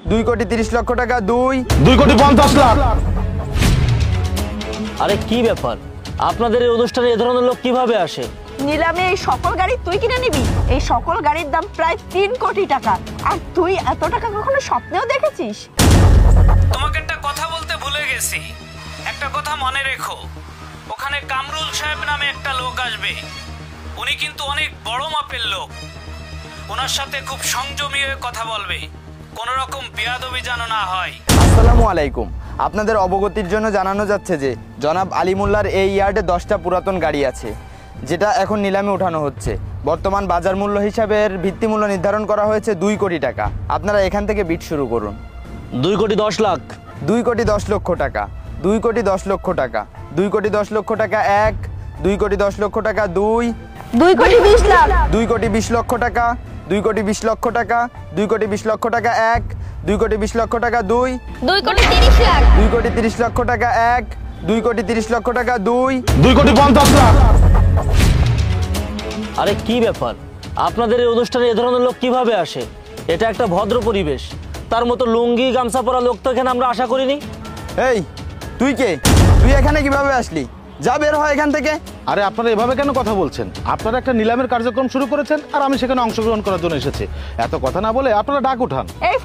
2,30,00,000 টাকা। 2,50,00,000। আরে কি ব্যাপার, আপনাদের এই অনুষ্ঠানে এ ধরনের লোক কিভাবে আসে? নিলামে এই সকল গাড়ি তুই কিনে নিবি? এই সকল গাড়ির দাম প্রায় 3 কোটি টাকা। আর তুই এত টাকা কখনো স্বপ্নেও দেখেছিস? তোমাকে একটা কথা বলতে ভুলে গেছি। একটা কথা মনে রেখো, ওখানে কামরুল সাহেব নামে একটা লোক আসবে। উনি কিন্তু অনেক বড় মাপের লোক। ওনার সাথে খুব সংযমী হয়ে কথা বলবে, কোনো রকম বেয়াদবি যেন না হয়। আসসালামু আলাইকুম। আপনাদের অবগতির জন্য জানানো যাচ্ছে যে জনাব আলিমুল্লাহর এই ইয়ার্ডে 10টা পুরাতন গাড়ি আছে, যেটা এখন নিলামে উঠানো হচ্ছে। বর্তমান বাজার মূল্য হিসাবে এর ভিত্তিমূল্য নির্ধারণ করা হয়েছে 2 কোটি টাকা। আপনারা এখান থেকে বিট শুরু করুন। 2,10,00,000। 2,10,00,000 টাকা। 2,10,00,000 টাকা। 2,10,00,000 টাকা 1। 2,10,00,000 টাকা 2। 2,20,00,000। 2,20,00,000 টাকা। 2,20,00,000 টাকা। 2,20,00,000 টাকা 1। 2,20,00,000 টাকা 2। 2,30,00,000। 2,30,00,000 টাকা 1। 2,30,00,000 টাকা 2। 2,50,00,000। আরে কি ব্যাপার, আপনাদের এই অনুষ্ঠানে এ ধরনের লোক কিভাবে আসে? এটা একটা ভদ্র পরিবেশ, তার মতো লুঙ্গি গামছা পরা লোক তো এখানে আমরা আশা করিনি। এই তুই কে? তুই এখানে কিভাবে আসলি? যা বের হয় এখান থেকে। আরে আপনারা এভাবে কেন কথা বলছেন? আপনারা একটা নিলামের কার্যক্রম শুরু করেছেন আর আমি সেখানে অংশগ্রহণ করার জন্য এসেছি। এত কথা না বলে আপনারা ডাক উঠান। এই